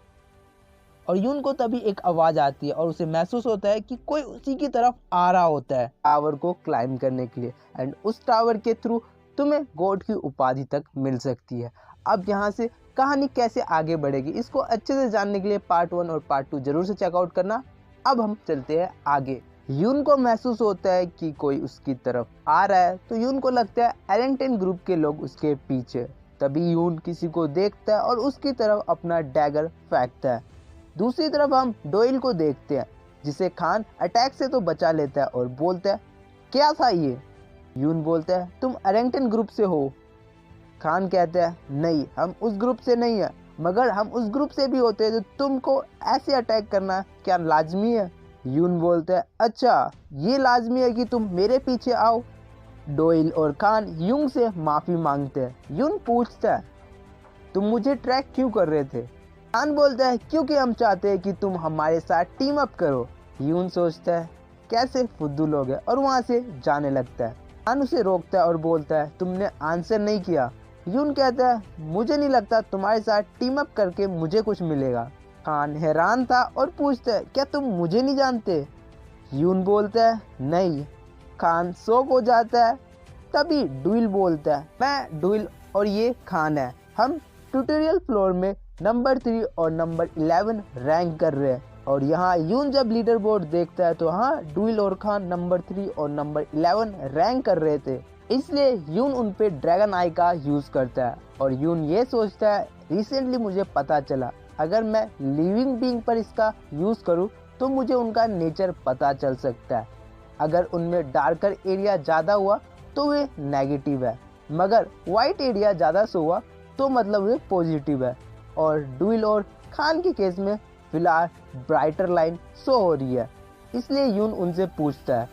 और यून को तभी एक आवाज़ आती है और उसे महसूस होता है कि कोई उसी की तरफ आ रहा होता है टावर को क्लाइम करने के लिए, एंड उस टावर के थ्रू तुम्हें गॉड की उपाधि तक मिल सकती है। अब यहाँ से कहानी कैसे आगे बढ़ेगी इसको अच्छे से जानने के लिए पार्ट 1 और पार्ट 2 जरूर से चेकआउट करना। अब हम चलते हैं आगे। यून को महसूस होता है कि कोई उसकी तरफ आ रहा है, तो यून को लगता है एरेंटन ग्रुप के लोग उसके पीछे। तभी यून किसी को देखता है और उसकी तरफ अपना डैगर फेंकता है। दूसरी तरफ हम डोइल को देखते हैं, जिसे खान अटैक से तो बचा लेता है और बोलता है, क्या था ये? यून बोलता है, तुम एरेंटन ग्रुप से हो। खान कहता है, नहीं, हम उस ग्रुप से नहीं है, मगर हम उस ग्रुप से भी होते हैं, तो तुमको ऐसे अटैक करना क्या लाजमी है? यून बोलता है, अच्छा, ये लाजमी है कि तुम मेरे पीछे आओ। डोइल और खान यून से माफ़ी मांगते हैं। यून पूछता है, तुम मुझे ट्रैक क्यों कर रहे थे? खान बोलता है, क्योंकि हम चाहते हैं कि तुम हमारे साथ टीम अप करो। यून सोचता है, कैसे फुद्दू लोग हैं, और वहाँ से जाने लगता है। खान उसे रोकता है और बोलता है, तुमने आंसर नहीं किया। यून कहता है, मुझे नहीं लगता तुम्हारे साथ टीम अप करके मुझे कुछ मिलेगा। खान हैरान था और पूछता है, क्या तुम मुझे नहीं जानते? यून बोलता है, नहीं। खान शॉक हो जाता है। तभी डुइल बोलता है, मैं डुइल और ये खान है, हम ट्यूटोरियल फ्लोर में नंबर 3 और नंबर 11 रैंक कर रहे हैं। और यहाँ यून जब लीडर बोर्ड देखता है तो हाँ, डुइल और खान नंबर 3 और नंबर 11 रैंक कर रहे थे, इसलिए यून उन पे ड्रैगन आई का यूज करता है। और यून ये सोचता है, रिसेंटली मुझे पता चला, अगर मैं लिविंग बीइंग पर इसका यूज करूँ तो मुझे उनका नेचर पता चल सकता है। अगर उनमें डार्कर एरिया ज़्यादा हुआ तो वे नेगेटिव है, मगर वाइट एरिया ज़्यादा से हुआ तो मतलब वे पॉजिटिव है। और डुइल और खान के केस में फिलहाल ब्राइटर लाइन शो हो रही है। इसलिए यून उनसे पूछता है,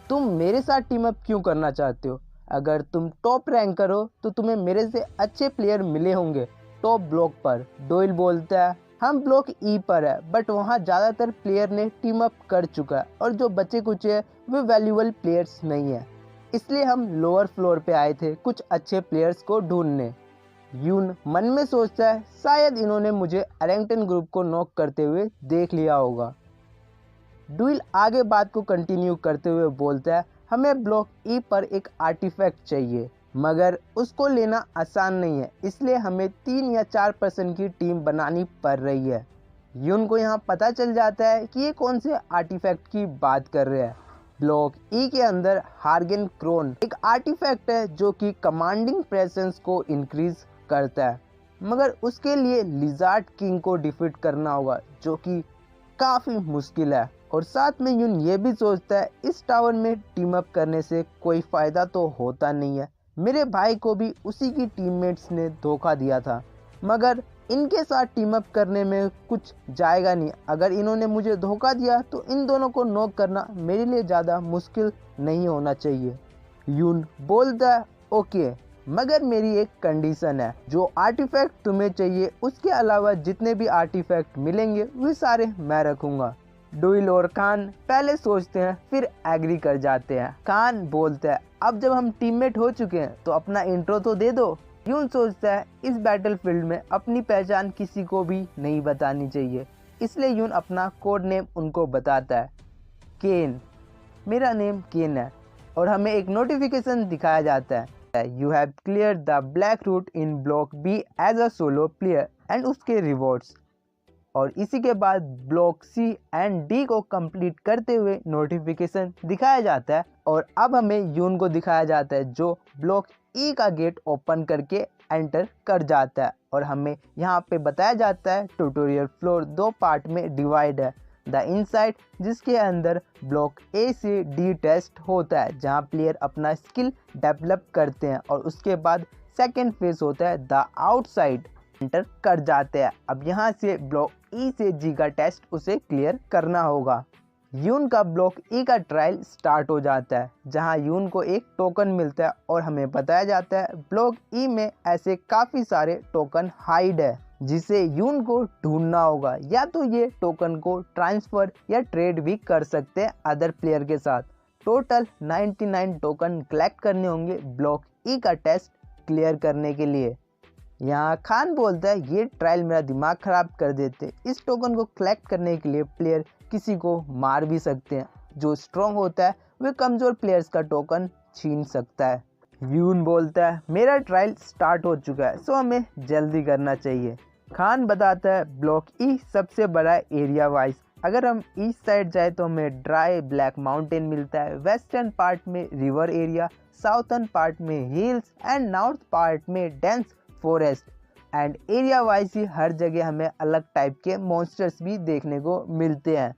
तुम मेरे साथ टीम अप क्यों करना चाहते हो? अगर तुम टॉप रैंकर हो तो तुम्हें मेरे से अच्छे प्लेयर मिले होंगे टॉप ब्लॉक पर। डोइल बोलता है, हम ब्लॉक ई पर है, बट वहाँ ज़्यादातर प्लेयर ने टीम अप कर चुका है और जो बचे कुछ है वे वैल्यूएबल प्लेयर्स नहीं है, इसलिए हम लोअर फ्लोर पे आए थे कुछ अच्छे प्लेयर्स को ढूंढने। यून मन में सोचता है, शायद इन्होंने मुझे एरेंटन ग्रुप को नॉक करते हुए देख लिया होगा। डुइल आगे बात को कंटिन्यू करते हुए बोलता है, हमें ब्लॉक ई पर एक आर्टिफैक्ट चाहिए, मगर उसको लेना आसान नहीं है, इसलिए हमें 3 या 4% की टीम बनानी पड़ रही है। यून को यहाँ पता चल जाता है कि ये कौन से आर्टिफैक्ट की बात कर रहे हैं। ब्लॉक ई के अंदर हार्गेन क्रोन एक आर्टिफैक्ट है जो कि कमांडिंग प्रेजेंस को इंक्रीज करता है, मगर उसके लिए लिजार्ड किंग को डिफीट करना होगा, जो कि काफ़ी मुश्किल है। और साथ में यून ये भी सोचता है, इस टावर में टीम अप करने से कोई फ़ायदा तो होता नहीं है, मेरे भाई को भी उसी की टीममेट्स ने धोखा दिया था, मगर इनके साथ टीम अप करने में कुछ जाएगा नहीं। अगर इन्होंने मुझे धोखा दिया तो इन दोनों को नॉक करना मेरे लिए ज़्यादा मुश्किल नहीं होना चाहिए। यून बोलता है, ओके, मगर मेरी एक कंडीशन है, जो आर्टिफैक्ट तुम्हें चाहिए उसके अलावा जितने भी आर्टिफैक्ट मिलेंगे वे सारे मैं रखूँगा। डुइल और खान पहले सोचते हैं फिर एग्री कर जाते हैं। खान बोलता है, अब जब हम टीममेट हो चुके हैं तो अपना इंट्रो तो दे दो। यून सोचता है, इस बैटलफील्ड में अपनी पहचान किसी को भी नहीं बतानी चाहिए, इसलिए यून अपना कोड नेम उनको बताता है, केन। मेरा नेम केन है। और हमें एक नोटिफिकेशन दिखाया जाता है, you have clear the black root in block B as a solo player and उसके रिवॉर्ड्स। और इसी के बाद ब्लॉक सी एंड डी को कंप्लीट करते हुए नोटिफिकेशन दिखाया जाता है। और अब हमें यून को दिखाया जाता है जो ब्लॉक ई का गेट ओपन करके एंटर कर जाता है। और हमें यहाँ पे बताया जाता है ट्यूटोरियल फ्लोर 2 पार्ट में डिवाइड है। द इनसाइड, जिसके अंदर ब्लॉक ए से डी टेस्ट होता है, जहाँ प्लेयर अपना स्किल डेवलप करते हैं। और उसके बाद सेकेंड फेज होता है द आउटसाइड, एंटर कर जाते हैं। अब यहाँ से ब्लॉक ई से जी का टेस्ट उसे क्लियर करना होगा। यून का ब्लॉक ई का ट्रायल स्टार्ट हो जाता है, जहाँ यून को एक टोकन मिलता है और हमें बताया जाता है ब्लॉक ई में ऐसे काफ़ी सारे टोकन हाइड है, जिसे यून को ढूंढना होगा। या तो ये टोकन को ट्रांसफ़र या ट्रेड भी कर सकते हैं अदर प्लेयर के साथ। टोटल 99 टोकन कलेक्ट करने होंगे ब्लॉक ई का टेस्ट क्लियर करने के लिए। यहाँ खान बोलता है, ये ट्रायल मेरा दिमाग ख़राब कर देते, इस टोकन को कलेक्ट करने के लिए प्लेयर किसी को मार भी सकते हैं, जो स्ट्रॉन्ग होता है वह कमज़ोर प्लेयर्स का टोकन छीन सकता है। यून बोलता है, मेरा ट्रायल स्टार्ट हो चुका है, सो हमें जल्दी करना चाहिए। खान बताता है, ब्लॉक ई सबसे बड़ा एरिया वाइज अगर हम ईस्ट साइड जाए तो हमें ड्राई ब्लैक माउंटेन मिलता है, वेस्टर्न पार्ट में रिवर एरिया, साउथर्न पार्ट में हिल्स एंड नॉर्थ पार्ट में dense forest. And area wise ही हर जगह हमें अलग टाइप के मॉन्स्टर्स भी देखने को मिलते हैं।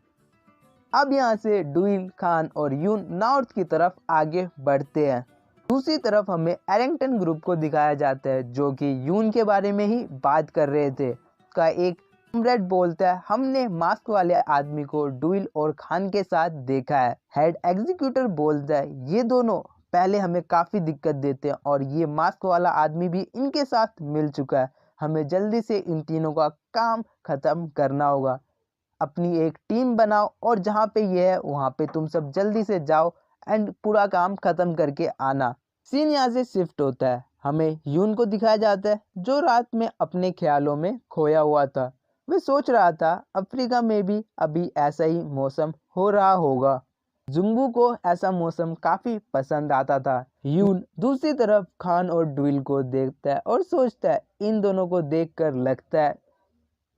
अब यहाँ से डुइल, खान और यून नॉर्थ की तरफ आगे बढ़ते हैं। दूसरी तरफ हमें एरिंगटन ग्रुप को दिखाया जाता है जो कि यून के बारे में ही बात कर रहे थे। का एक कॉमरेड बोलता है, हमने मास्क वाले आदमी को डुइल और खान के साथ देखा है। हेड एग्जीक्यूटर बोलता है, ये दोनों पहले हमें काफ़ी दिक्कत देते हैं और ये मास्क वाला आदमी भी इनके साथ मिल चुका है। हमें जल्दी से इन तीनों का काम ख़त्म करना होगा। अपनी एक टीम बनाओ और जहाँ पे ये है वहाँ पे तुम सब जल्दी से जाओ एंड पूरा काम ख़त्म करके आना। सीन यहाँ से शिफ्ट होता है। हमें यून को दिखाया जाता है जो रात में अपने ख्यालों में खोया हुआ था। वह सोच रहा था अफ्रीका में भी अभी ऐसा ही मौसम हो रहा होगा। जुंगू को ऐसा मौसम काफ़ी पसंद आता था। यून दूसरी तरफ खान और डुइल को देखता है और सोचता है, इन दोनों को देखकर लगता है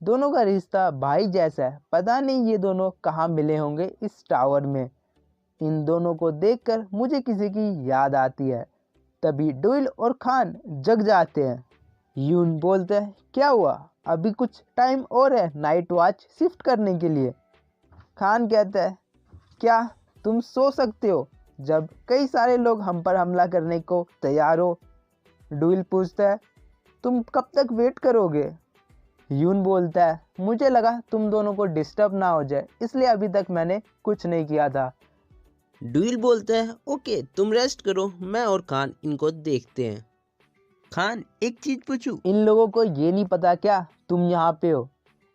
दोनों का रिश्ता भाई जैसा है। पता नहीं ये दोनों कहाँ मिले होंगे इस टावर में। इन दोनों को देखकर मुझे किसी की याद आती है। तभी डुइल और खान जग जाते हैं। यून बोलते हैं, क्या हुआ, अभी कुछ टाइम और है नाइट वॉच शिफ्ट करने के लिए। खान कहता है, क्या तुम सो सकते हो जब कई सारे लोग हम पर हमला करने को तैयार हो। डुइल पूछता है, तुम कब तक वेट करोगे। यून बोलता है, मुझे लगा तुम दोनों को डिस्टर्ब ना हो जाए इसलिए अभी तक मैंने कुछ नहीं किया था। डुइल बोलता है, ओके तुम रेस्ट करो, मैं और खान इनको देखते हैं। खान, एक चीज पूछूं? इन लोगों को ये नहीं पता क्या तुम यहाँ पे हो,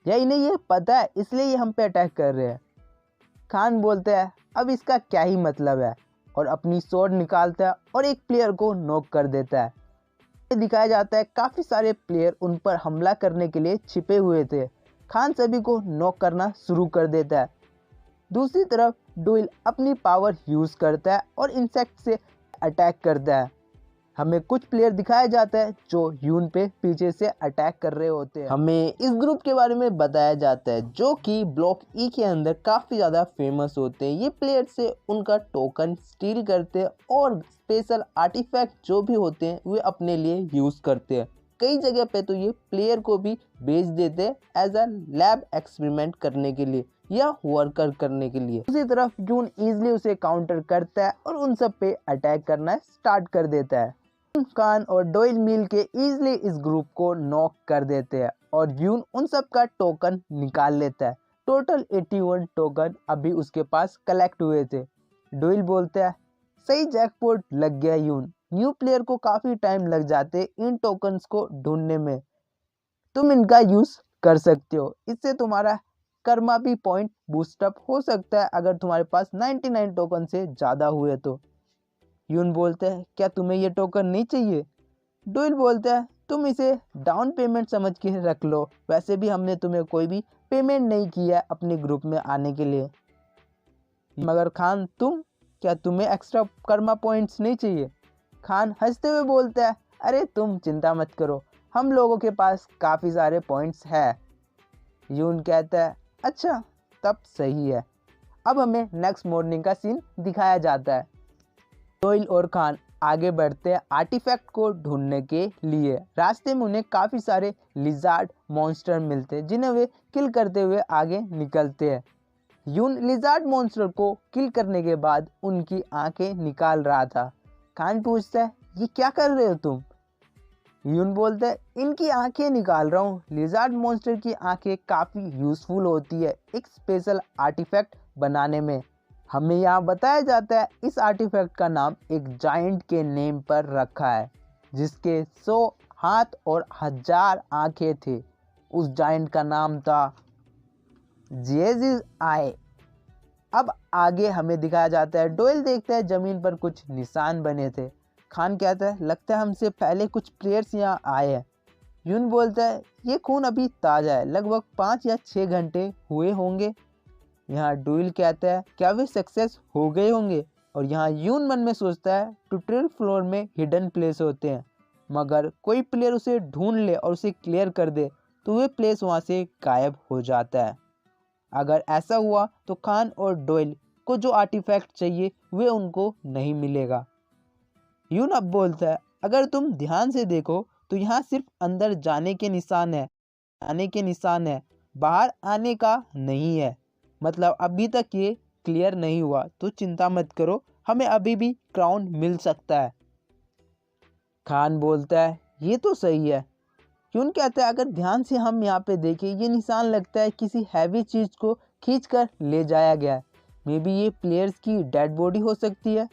या इन्हें ये पता है इसलिए ये हम पे अटैक कर रहे हैं। खान बोलता है, अब इसका क्या ही मतलब है, और अपनी स्वॉर्ड निकालता है और एक प्लेयर को नॉक कर देता है। दिखाया जाता है काफ़ी सारे प्लेयर उन पर हमला करने के लिए छिपे हुए थे। खान सभी को नॉक करना शुरू कर देता है। दूसरी तरफ डुइल अपनी पावर यूज़ करता है और इंसेक्ट से अटैक करता है। हमें कुछ प्लेयर दिखाया जाता है जो यून पे पीछे से अटैक कर रहे होते हैं। हमें इस ग्रुप के बारे में बताया जाता है जो कि ब्लॉक ई के अंदर काफ़ी ज़्यादा फेमस होते हैं। ये प्लेयर से उनका टोकन स्टील करते हैं और स्पेशल आर्टिफैक्ट जो भी होते हैं वे अपने लिए यूज़ करते हैं। कई जगह पे तो ये प्लेयर को भी बेच देते हैं एज अ लैब एक्सपेरिमेंट करने के लिए या वर्कर करने के लिए। दूसरी तरफ यून ईजिली उसे काउंटर करता है और उन सब पे अटैक करना स्टार्ट कर देता है। खान और डोइल मिल के इजिली इस ग्रुप को नॉक कर देते हैं और यून उन सब का टोकन निकाल लेता है। टोटल 81 टोकन अभी उसके पास कलेक्ट हुए थे। डोइल बोलता है, सही जैकपॉट लग गया यून, न्यू प्लेयर को काफ़ी टाइम लग जाते इन टोकन्स को ढूंढने में, तुम इनका यूज़ कर सकते हो, इससे तुम्हारा कर्मा भी पॉइंट बूस्टअप हो सकता है अगर तुम्हारे पास 99 टोकन से ज़्यादा हुए तो। यून बोलता है, क्या तुम्हें ये टोकन नहीं चाहिए। डुइल बोलता है, तुम इसे डाउन पेमेंट समझ के रख लो, वैसे भी हमने तुम्हें कोई भी पेमेंट नहीं किया अपने ग्रुप में आने के लिए। मगर खान तुम, क्या तुम्हें एक्स्ट्रा कर्मा पॉइंट्स नहीं चाहिए। खान हंसते हुए बोलता है, अरे तुम चिंता मत करो, हम लोगों के पास काफ़ी सारे पॉइंट्स है। यून कहता है, अच्छा तब सही है। अब हमें नेक्स्ट मॉर्निंग का सीन दिखाया जाता है। डोइल और खान आगे बढ़ते हैं आर्टिफैक्ट को ढूंढने के लिए। रास्ते में उन्हें काफ़ी सारे लिजार्ड मॉन्स्टर मिलते हैं जिन्हें वे किल करते हुए आगे निकलते हैं। यून लिजार्ड मॉन्स्टर को किल करने के बाद उनकी आंखें निकाल रहा था। खान पूछता है, ये क्या कर रहे हो तुम। यून बोलता है, इनकी आंखें निकाल रहा हूँ। लिजार्ड मॉन्स्टर की आंखें काफ़ी यूज़फुल होती है एक स्पेशल आर्टिफैक्ट बनाने में। हमें यहाँ बताया जाता है इस आर्टिफैक्ट का नाम एक जायंट के नेम पर रखा है जिसके 100 हाथ और 1000 आंखें थे। उस जायंट का नाम था जेजिस आई। अब आगे हमें दिखाया जाता है, डोइल देखता है जमीन पर कुछ निशान बने थे। खान कहता है, लगता है हमसे पहले कुछ प्लेयर्स यहाँ आए हैं। यून बोलता है, ये खून अभी ताज़ा है, लगभग 5 या 6 घंटे हुए होंगे। यहाँ डुइल कहता है, क्या वे सक्सेस हो गए होंगे। और यहाँ यून मन में सोचता है ट्यूटोरियल फ्लोर में हिडन प्लेस होते हैं, मगर कोई प्लेयर उसे ढूंढ ले और उसे क्लियर कर दे तो वे प्लेस वहाँ से गायब हो जाता है। अगर ऐसा हुआ तो खान और डोइल को जो आर्टिफैक्ट चाहिए वे उनको नहीं मिलेगा। यून अब बोलता है, अगर तुम ध्यान से देखो तो यहाँ सिर्फ अंदर जाने के निशान है, बाहर आने का नहीं है। मतलब अभी तक ये क्लियर नहीं हुआ, तो चिंता मत करो, हमें अभी भी क्राउन मिल सकता है। खान बोलता है, ये तो सही है। यून कहता है, अगर ध्यान से हम यहाँ पे देखें, ये निशान लगता है किसी हैवी चीज़ को खींचकर ले जाया गया है। मे बी ये प्लेयर्स की डेड बॉडी हो सकती है।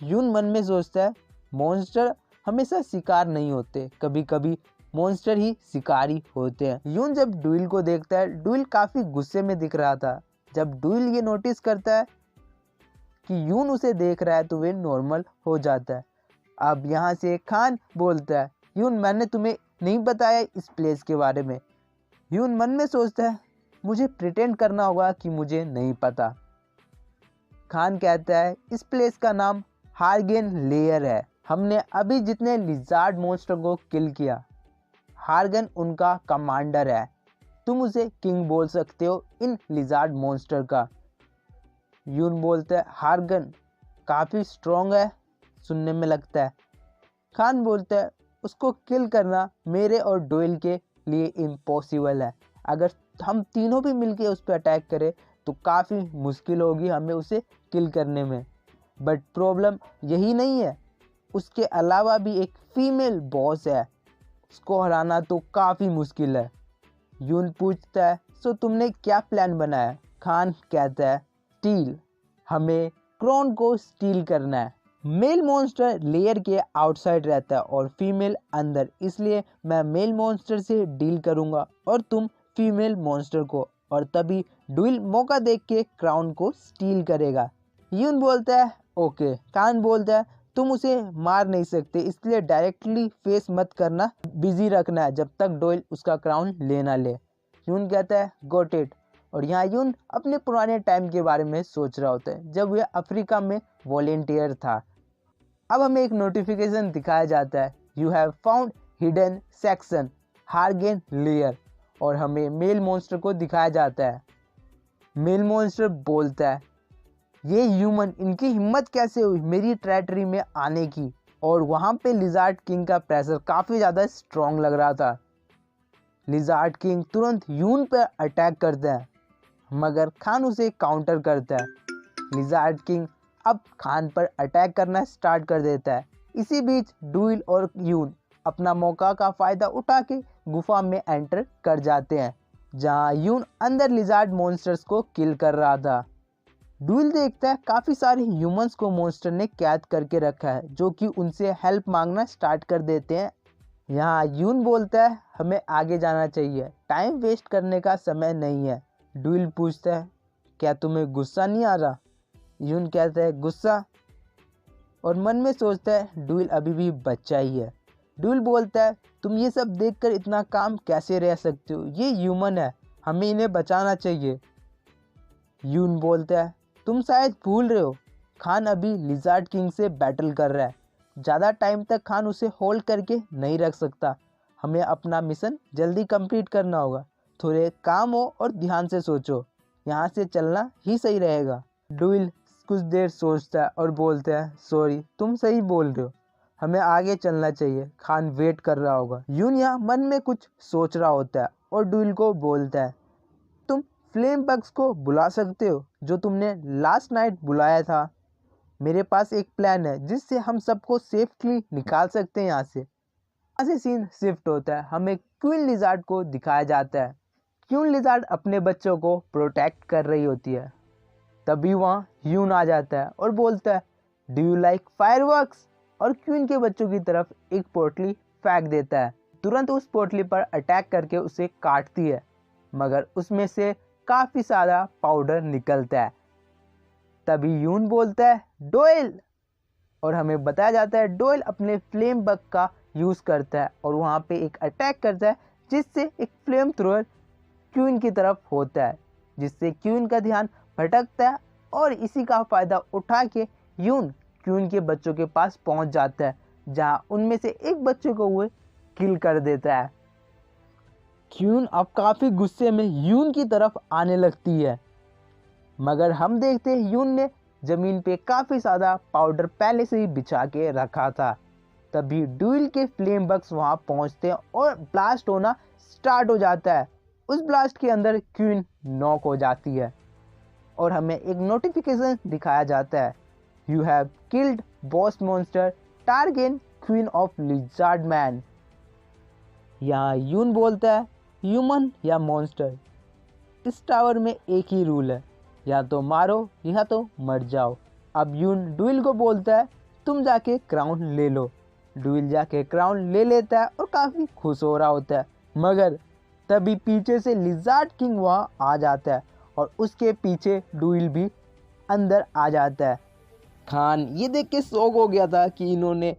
यून मन में सोचता है, मॉन्स्टर हमेशा शिकार नहीं होते, कभी कभी मॉन्स्टर ही शिकारी होते हैं। यून जब डुइल को देखता है, डुइल काफ़ी गुस्से में दिख रहा था। जब डुइल ये नोटिस करता है कि यून उसे देख रहा है तो वे नॉर्मल हो जाता है। अब यहाँ से खान बोलता है, यून मैंने तुम्हें नहीं बताया इस प्लेस के बारे में। यून मन में सोचता है, मुझे प्रिटेंड करना होगा कि मुझे नहीं पता। खान कहता है, इस प्लेस का नाम हार्गेन लेयर है। हमने अभी जितने लिजार्ड मॉन्स्टर को किल किया, हार्गन उनका कमांडर है। तुम उसे किंग बोल सकते हो इन लिजार्ड मॉन्स्टर का। यून बोलता है, हार्गन काफ़ी स्ट्रॉन्ग है सुनने में लगता है। खान बोलता है, उसको किल करना मेरे और डोइल के लिए इम्पॉसिबल है। अगर हम तीनों भी मिलके उस पर अटैक करें तो काफ़ी मुश्किल होगी हमें उसे किल करने में। बट प्रॉब्लम यही नहीं है, उसके अलावा भी एक फीमेल बॉस है, उसको हराना तो काफ़ी मुश्किल है। यून पूछता है, सो तुमने क्या प्लान बनाया? खान कहता है, स्टील, हमें क्रोन को स्टील करना है। मेल मॉन्स्टर लेयर के आउटसाइड रहता है और फीमेल अंदर, इसलिए मैं मेल मॉन्स्टर से डील करूंगा और तुम फीमेल मॉन्स्टर को, और तभी डुइल मौका देख के क्राउन को स्टील करेगा। यून बोलता है, ओके। खान बोलता है, तुम उसे मार नहीं सकते, इसलिए डायरेक्टली फेस मत करना, बिजी रखना है जब तक डोइल उसका क्राउन ले ना ले। यून कहता है, गॉट इट। और यहाँ यून अपने पुराने टाइम के बारे में सोच रहा होता है जब वह अफ्रीका में वॉलेंटियर था। अब हमें एक नोटिफिकेशन दिखाया जाता है, you have found hidden section Hargen lair, और हमें मेल मॉन्स्टर को दिखाया जाता है। मेल मॉन्स्टर बोलता है, ये ह्यूमन, इनकी हिम्मत कैसे हुई मेरी टेरिटरी में आने की? और वहाँ पे लिजार्ड किंग का प्रेशर काफ़ी ज़्यादा स्ट्रॉन्ग लग रहा था। लिजार्ड किंग तुरंत यून पर अटैक करता है, मगर खान उसे काउंटर करता है। लिजार्ड किंग अब खान पर अटैक करना स्टार्ट कर देता है। इसी बीच डुइल और यून अपना मौका का फ़ायदा उठा के गुफा में एंटर कर जाते हैं, जहां यून अंदर लिजार्ड मॉन्स्टर्स को किल कर रहा था। डुइल देखता है काफ़ी सारे ह्यूमंस को मॉन्स्टर ने कैद करके रखा है, जो कि उनसे हेल्प मांगना स्टार्ट कर देते हैं। यहाँ यून बोलता है, हमें आगे जाना चाहिए, टाइम वेस्ट करने का समय नहीं है। डुइल पूछता है, क्या तुम्हें गुस्सा नहीं आ रहा? यून कहता है, गुस्सा? और मन में सोचता है, डुइल अभी भी बच्चा ही है। डुइल बोलता है, तुम ये सब देखकर इतना काम कैसे रह सकते हो? ये ह्यूमन है, हमें इन्हें बचाना चाहिए। यून बोलता है, तुम शायद भूल रहे हो, खान अभी लिजार्ड किंग से बैटल कर रहा है। ज़्यादा टाइम तक खान उसे होल्ड करके नहीं रख सकता। हमें अपना मिशन जल्दी कंप्लीट करना होगा। थोड़े काम हो और ध्यान से सोचो, यहाँ से चलना ही सही रहेगा। डुइल कुछ देर सोचता है और बोलता है, सॉरी, तुम सही बोल रहे हो, हमें आगे चलना चाहिए, खान वेट कर रहा होगा। यून यहाँ मन में कुछ सोच रहा होता है और डुइल को बोलता है, तुम फ्लेम बग्स को बुला सकते हो जो तुमने लास्ट नाइट बुलाया था। मेरे पास एक प्लान है जिससे हम सबको सेफली निकाल सकते हैं यहाँ से। यहाँ से सीन शिफ्ट होता है, हमें क्वीन लिजार्ड को दिखाया जाता है। क्वीन लिजार्ड अपने बच्चों को प्रोटेक्ट कर रही होती है। तभी वहाँ यून आ जाता है और बोलता है, डू यू लाइक फायरवर्क्स? और क्वीन के बच्चों की तरफ एक पोटली फेंक देता है। तुरंत उस पोटली पर अटैक करके उसे काटती है, मगर उसमें से काफ़ी सारा पाउडर निकलता है। तभी यून बोलता है, डोइल, और हमें बताया जाता है डोइल अपने फ्लेम बग का यूज़ करता है और वहाँ पे एक अटैक करता है, जिससे एक फ्लेम थ्रोअर क्वीन की तरफ होता है, जिससे क्वीन का ध्यान भटकता है और इसी का फ़ायदा उठा के यून क्वीन के बच्चों के पास पहुँच जाता है, जहाँ उनमें से एक बच्चे को वो किल कर देता है। क्यून अब काफ़ी गुस्से में यून की तरफ आने लगती है, मगर हम देखते हैं यून ने ज़मीन पे काफ़ी ज़्यादा पाउडर पहले से ही बिछा के रखा था। तभी ड्यूल के फ्लेम बग्स वहाँ पहुँचते हैं और ब्लास्ट होना स्टार्ट हो जाता है। उस ब्लास्ट के अंदर क्वीन नॉक हो जाती है और हमें एक नोटिफिकेशन दिखाया जाता है, you have killed boss monster Targen queen of lizard man. यहाँ यून बोलता है, ह्यूमन या मॉन्स्टर, इस टावर में एक ही रूल है, या तो मारो या तो मर जाओ। अब यून ड्यूल को बोलता है, तुम जाके क्राउन ले लो। ड्यूल जाके क्राउन ले लेता है और काफ़ी खुश हो रहा होता है, मगर तभी पीछे से लिजार्ड किंग वहाँ आ जाता है और उसके पीछे ड्यूल भी अंदर आ जाता है। खान ये देख के शॉक हो गया था कि इन्होंने